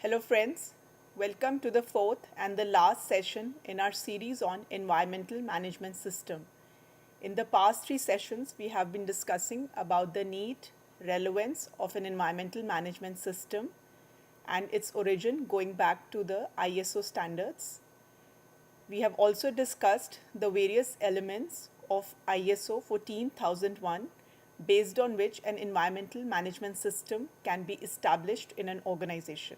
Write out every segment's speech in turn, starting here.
Hello friends, welcome to the fourth and the last session in our series on environmental management system. In the past three sessions, we have been discussing about the need, relevance of an environmental management system and its origin going back to the ISO standards. We have also discussed the various elements of ISO 14001 based on which an environmental management system can be established in an organization.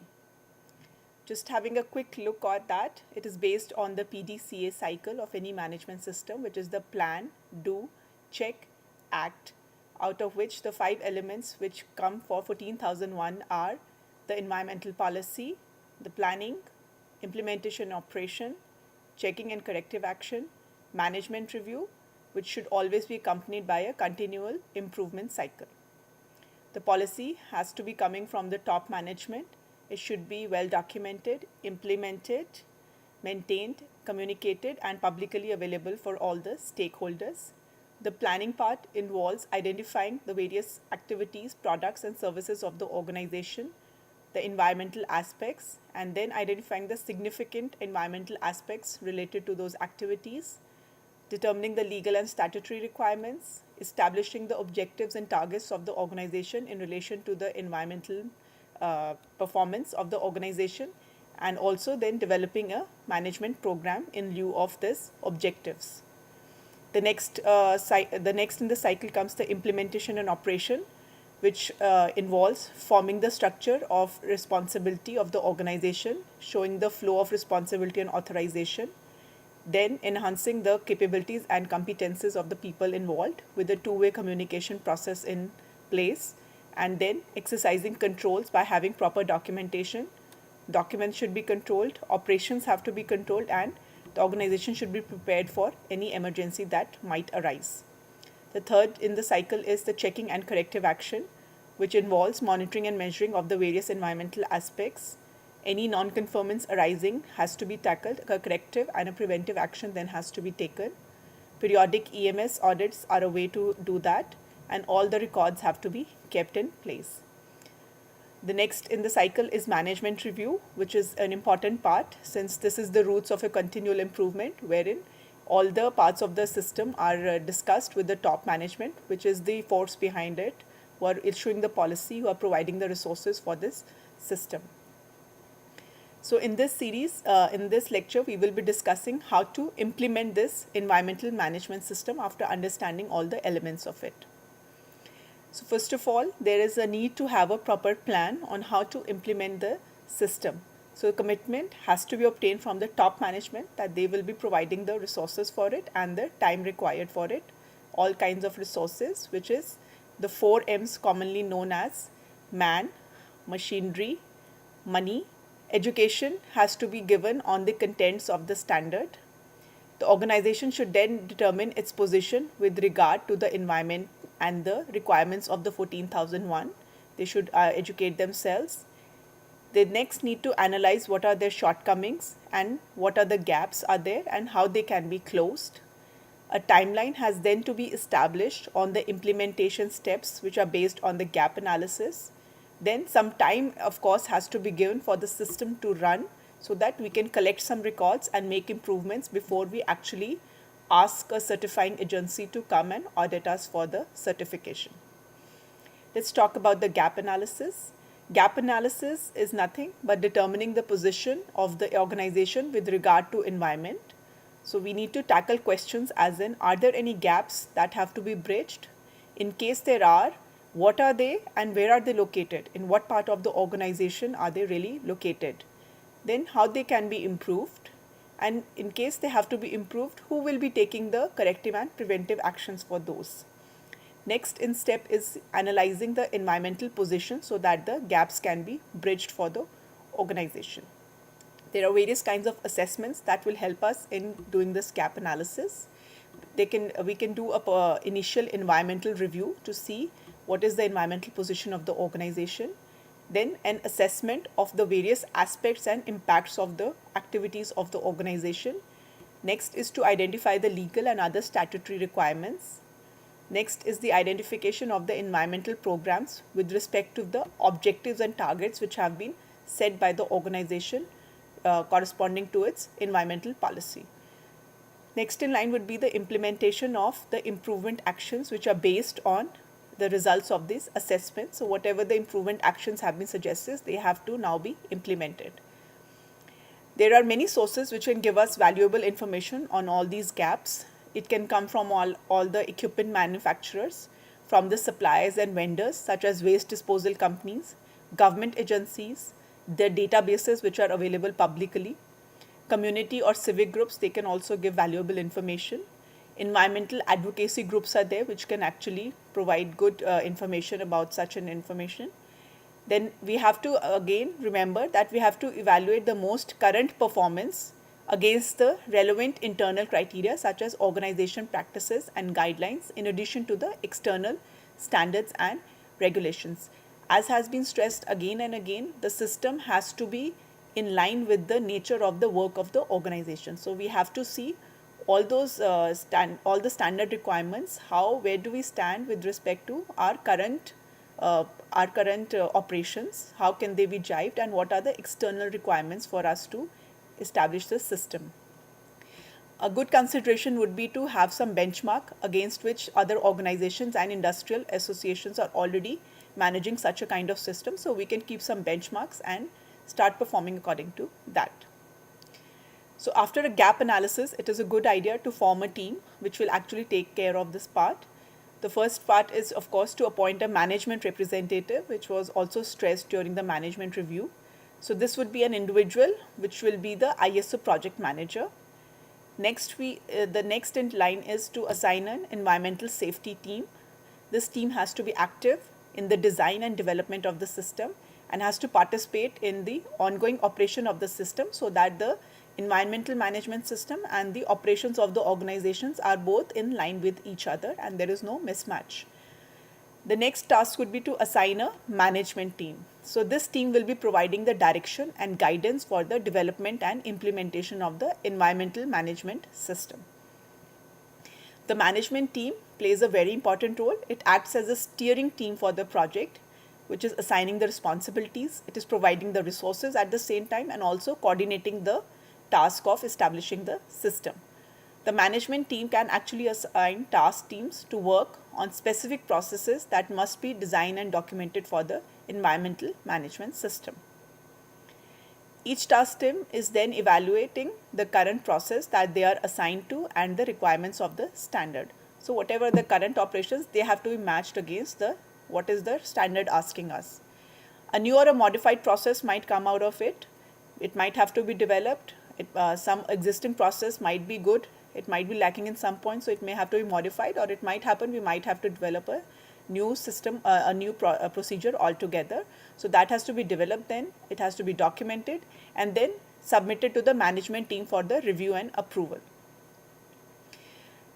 Just having a quick look at that, it is based on the PDCA cycle of any management system, which is the plan, do, check, act, out of which the 5 elements which come for 14001 are the environmental policy, the planning, implementation and operation, checking and corrective action, management review, which should always be accompanied by a continual improvement cycle. The policy has to be coming from the top management. It should be well documented, implemented, maintained, communicated, and publicly available for all the stakeholders. The planning part involves identifying the various activities, products, and services of the organization, the environmental aspects, and then identifying the significant environmental aspects related to those activities, determining the legal and statutory requirements, establishing the objectives and targets of the organization in relation to the environmental performance of the organization, and also then developing a management program in lieu of these objectives. The next in the cycle comes the implementation and operation, which involves forming the structure of responsibility of the organization, showing the flow of responsibility and authorization, then enhancing the capabilities and competences of the people involved with a two-way communication process in place, and then exercising controls by having proper documentation. Documents should be controlled, operations have to be controlled, and the organization should be prepared for any emergency that might arise. The third in the cycle is the checking and corrective action, which involves monitoring and measuring of the various environmental aspects. Any non-conformance arising has to be tackled, a corrective and a preventive action then has to be taken. Periodic EMS audits are a way to do that, and all the records have to be kept in place. The next in the cycle is management review, which is an important part since this is the roots of a continual improvement, wherein all the parts of the system are discussed with the top management, which is the force behind it, who are issuing the policy, who are providing the resources for this system. So in this series, in this lecture, we will be discussing how to implement this environmental management system after understanding all the elements of it. So first of all, there is a need to have a proper plan on how to implement the system. So a commitment has to be obtained from the top management that they will be providing the resources for it and the time required for it. All kinds of resources, which is the 4 M's commonly known as man, machinery, money. Education has to be given on the contents of the standard. The organization should then determine its position with regard to the environment and the requirements of the 14001. They should educate themselves. They next need to analyze what are their shortcomings and what are the gaps are there and how they can be closed. A timeline has then to be established on the implementation steps which are based on the gap analysis. Then some time, of course, has to be given for the system to run so that we can collect some records and make improvements before we actually ask a certifying agency to come and audit us for the certification. Let's talk about the gap analysis. Gap analysis is nothing but determining the position of the organization with regard to environment. So we need to tackle questions as in, are there any gaps that have to be bridged? In case there are, what are they and where are they located? In what part of the organization are they really located? Then how they can be improved? And in case they have to be improved, who will be taking the corrective and preventive actions for those? Next in step is analyzing the environmental position so that the gaps can be bridged for the organization. There are various kinds of assessments that will help us in doing this gap analysis. We can do a initial environmental review to see what is the environmental position of the organization. Then an assessment of the various aspects and impacts of the activities of the organization. Next is to identify the legal and other statutory requirements. Next is the identification of the environmental programs with respect to the objectives and targets which have been set by the organization corresponding to its environmental policy. Next in line would be the implementation of the improvement actions which are based on the results of these assessments. So whatever the improvement actions have been suggested, they have to now be implemented. There are many sources which can give us valuable information on all these gaps. It can come from all the equipment manufacturers, from the suppliers and vendors such as waste disposal companies, government agencies, their databases which are available publicly, community or civic groups, they can also give valuable information. Environmental advocacy groups are there which can actually provide good information about such an information. Then we have to again remember that we have to evaluate the most current performance against the relevant internal criteria such as organization practices and guidelines, in addition to the external standards and regulations. As has been stressed again and again, the system has to be in line with the nature of the work of the organization. So we have to see all those all the standard requirements, where do we stand with respect to our current operations, how can they be jived, and what are the external requirements for us to establish the system. A good consideration would be to have some benchmark against which other organizations and industrial associations are already managing such a kind of system, so we can keep some benchmarks and start performing according to that. So after a gap analysis, it is a good idea to form a team which will actually take care of this part. The first part is, of course, to appoint a management representative, which was also stressed during the management review. So this would be an individual which will be the ISO project manager. Next, the next in line is to assign an environmental safety team. This team has to be active in the design and development of the system and has to participate in the ongoing operation of the system, so that the environmental management system and the operations of the organizations are both in line with each other and there is no mismatch. The next task would be to assign a management team. So this team will be providing the direction and guidance for the development and implementation of the environmental management system. The management team plays a very important role. It acts as a steering team for the project, which is assigning the responsibilities. It is providing the resources at the same time and also coordinating the task of establishing the system. The management team can actually assign task teams to work on specific processes that must be designed and documented for the environmental management system. Each task team is then evaluating the current process that they are assigned to and the requirements of the standard. So whatever the current operations, they have to be matched against what is the standard asking us. A new or a modified process might come out of it. It might have to be developed. Some existing process might be good. It might be lacking in some points, so it may have to be modified, or it might happen we might have to develop a new system, a new procedure altogether. So that has to be developed then, it has to be documented and then submitted to the management team for the review and approval.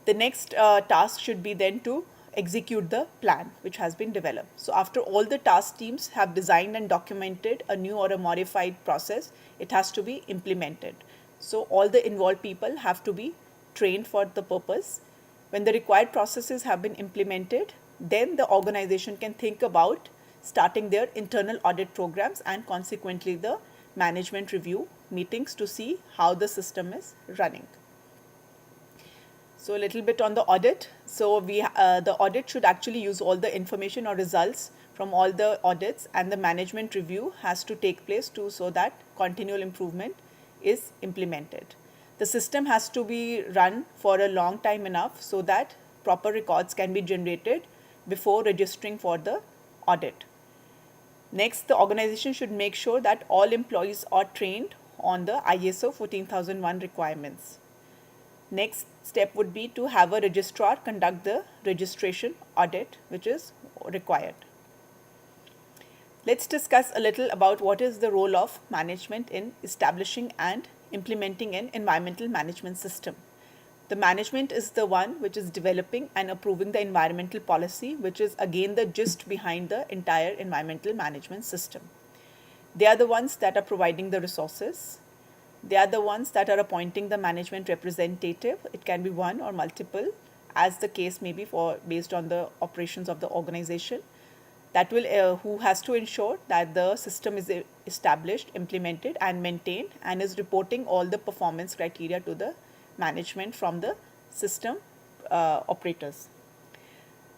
The next task should be then to execute the plan which has been developed. So after all the task teams have designed and documented a new or a modified process, it has to be implemented. So all the involved people have to be trained for the purpose. When the required processes have been implemented, then the organization can think about starting their internal audit programs and consequently the management review meetings to see how the system is running. So a little bit on the audit. So the audit should actually use all the information or results from all the audits, and the management review has to take place so that continual improvement is implemented. The system has to be run for a long time enough so that proper records can be generated before registering for the audit. Next, the organization should make sure that all employees are trained on the ISO 14001 requirements. Next step would be to have a registrar conduct the registration audit, which is required. Let's discuss a little about what is the role of management in establishing and implementing an environmental management system. The management is the one which is developing and approving the environmental policy, which is again the gist behind the entire environmental management system. They are the ones that are providing the resources. They are the ones that are appointing the management representative. It can be one or multiple, as the case may be based on the operations of the organization. That will who has to ensure that the system is established, implemented and maintained, and is reporting all the performance criteria to the management from the system operators.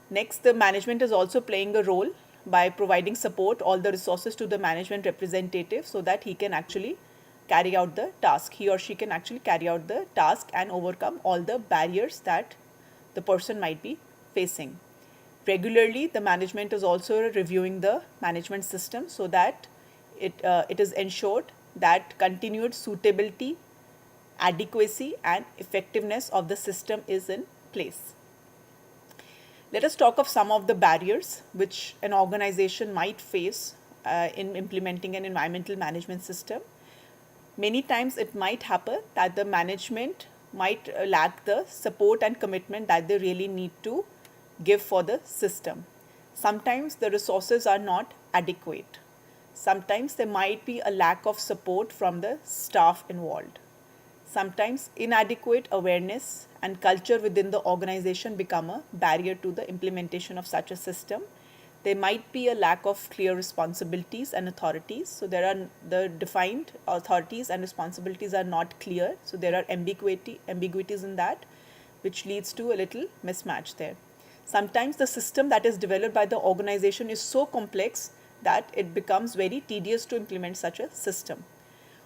Next, the management is also playing a role by providing support, all the resources to the management representative so that he can actually carry out the task. He or she can actually carry out the task and overcome all the barriers that the person might be facing. Regularly, the management is also reviewing the management system so that it is ensured that continued suitability, adequacy and effectiveness of the system is in place. Let us talk of some of the barriers which an organization might face in implementing an environmental management system. Many times it might happen that the management might lack the support and commitment that they really need to give for the system. Sometimes the resources are not adequate. Sometimes there might be a lack of support from the staff involved. Sometimes inadequate awareness and culture within the organization become a barrier to the implementation of such a system. There might be a lack of clear responsibilities and authorities. So there are the defined authorities and responsibilities are not clear. So there are ambiguities in that, which leads to a little mismatch there. Sometimes the system that is developed by the organization is so complex that it becomes very tedious to implement such a system.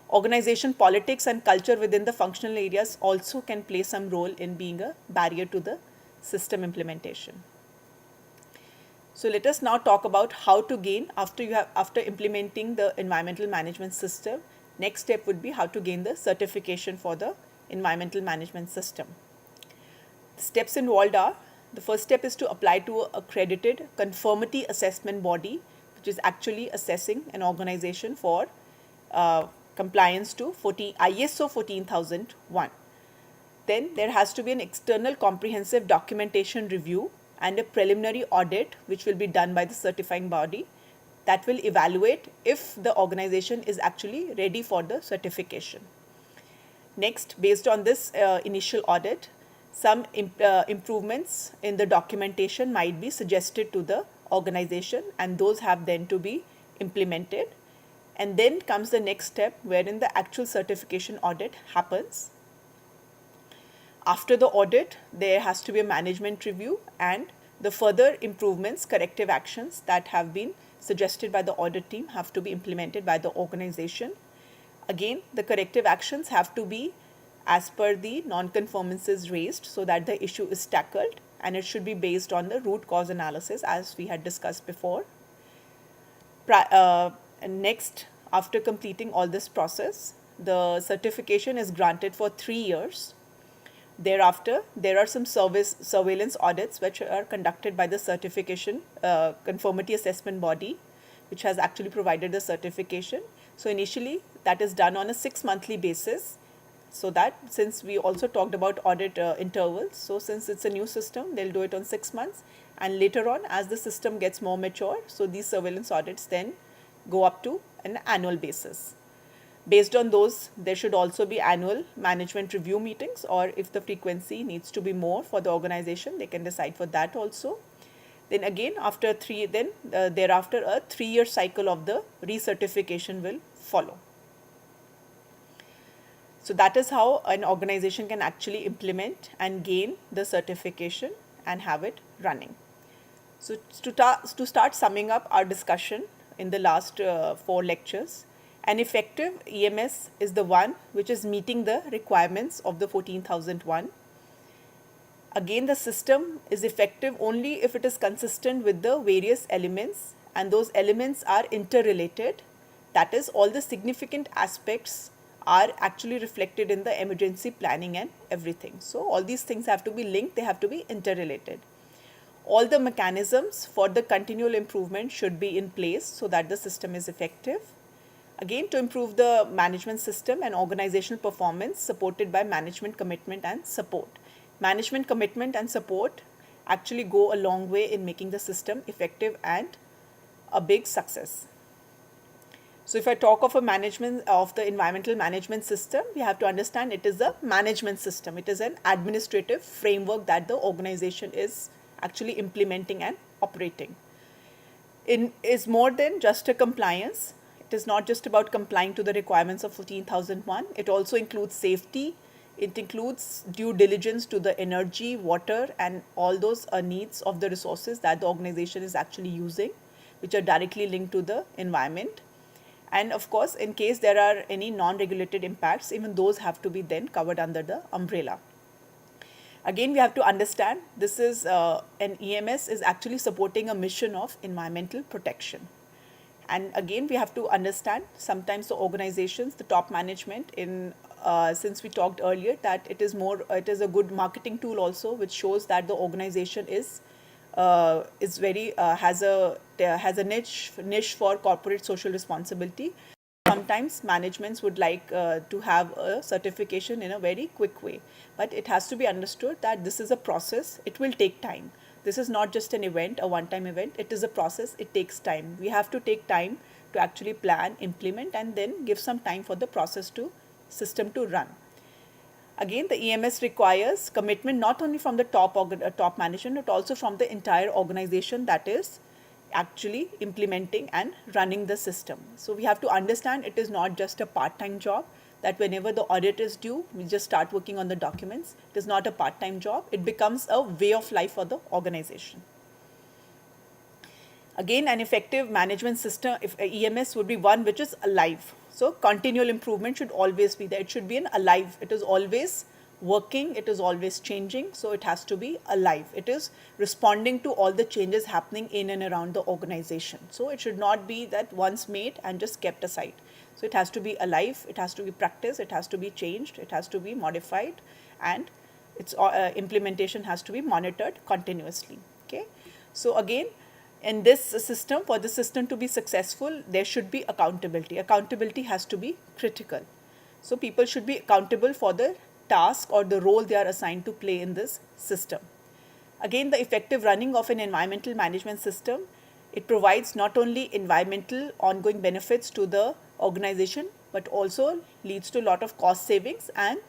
Organization politics and culture within the functional areas also can play some role in being a barrier to the system implementation. So let us now talk about how to gain after implementing the environmental management system. Next step would be how to gain the certification for the environmental management system. The steps involved are: the first step is to apply to an accredited conformity assessment body, which is actually assessing an organization for compliance to ISO 14001. Then there has to be an external comprehensive documentation review and a preliminary audit which will be done by the certifying body that will evaluate if the organization is actually ready for the certification. Next, based on this initial audit, some improvements in the documentation might be suggested to the organization and those have then to be implemented. And then comes the next step wherein the actual certification audit happens. After the audit, there has to be a management review and the further improvements, corrective actions that have been suggested by the audit team have to be implemented by the organization. Again, the corrective actions have to be as per the non-conformances raised so that the issue is tackled, and it should be based on the root cause analysis as we had discussed before. Next, after completing all this process, the certification is granted for 3 years. Thereafter, there are some surveillance audits which are conducted by the certification conformity assessment body, which has actually provided the certification. So initially, that is done on a 6-monthly basis. So that, since we also talked about audit intervals, so since it's a new system, they'll do it on 6 months. And later on, as the system gets more mature, so these surveillance audits then go up to an annual basis. Based on those, there should also be annual management review meetings, or if the frequency needs to be more for the organization, they can decide for that also. Then again, thereafter a 3-year cycle of the recertification will follow. So that is how an organization can actually implement and gain the certification and have it running. So to start summing up our discussion in the last 4 lectures, an effective EMS is the one which is meeting the requirements of the 14001. Again, the system is effective only if it is consistent with the various elements, and those elements are interrelated. That is, all the significant aspects are actually reflected in the emergency planning and everything. So all these things have to be linked, they have to be interrelated. All the mechanisms for the continual improvement should be in place so that the system is effective. Again, to improve the management system and organizational performance, supported by management commitment and support. Management commitment and support actually go a long way in making the system effective and a big success. So if I talk of the environmental management system, we have to understand it is a management system. It is an administrative framework that the organization is actually implementing and operating. It is more than just a compliance. It is not just about complying to the requirements of 14001. It also includes safety. It includes due diligence to the energy, water, and all those needs of the resources that the organization is actually using, which are directly linked to the environment. And of course, in case there are any non-regulated impacts, even those have to be then covered under the umbrella. Again, we have to understand this is an EMS is actually supporting a mission of environmental protection. And again, we have to understand sometimes the organizations, the top management in since we talked earlier that it is a good marketing tool also, which shows that the organization is very has a niche for corporate social responsibility. Sometimes managements would like to have a certification in a very quick way, but it has to be understood that this is a process. It will take time. This is not just an event, a one-time event. It is a process. It takes time. We have to take time to actually plan, implement, and then give some time for the system to run. Again, the EMS requires commitment not only from the top management, but also from the entire organization that is actually implementing and running the system. So we have to understand it is not just a part-time job, that whenever the audit is due, we just start working on the documents. It is not a part-time job. It becomes a way of life for the organization. Again, an effective management system, if EMS, would be one which is alive. So continual improvement should always be there. It should be an alive. It is always working. It is always changing. So it has to be alive. It is responding to all the changes happening in and around the organization. So it should not be that once made and just kept aside. So it has to be alive. It has to be practiced. It has to be changed. It has to be modified, and its implementation has to be monitored continuously. Okay. So again, in this system, for the system to be successful, there should be accountability. Accountability has to be critical. So people should be accountable for the task or the role they are assigned to play in this system. Again, the effective running of an environmental management system, it provides not only environmental ongoing benefits to the organization, but also leads to a lot of cost savings, and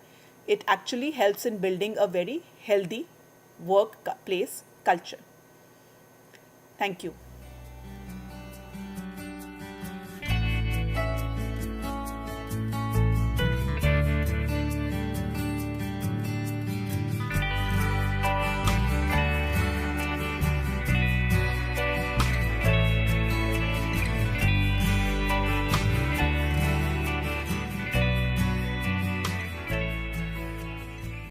it actually helps in building a very healthy workplace culture. Thank you.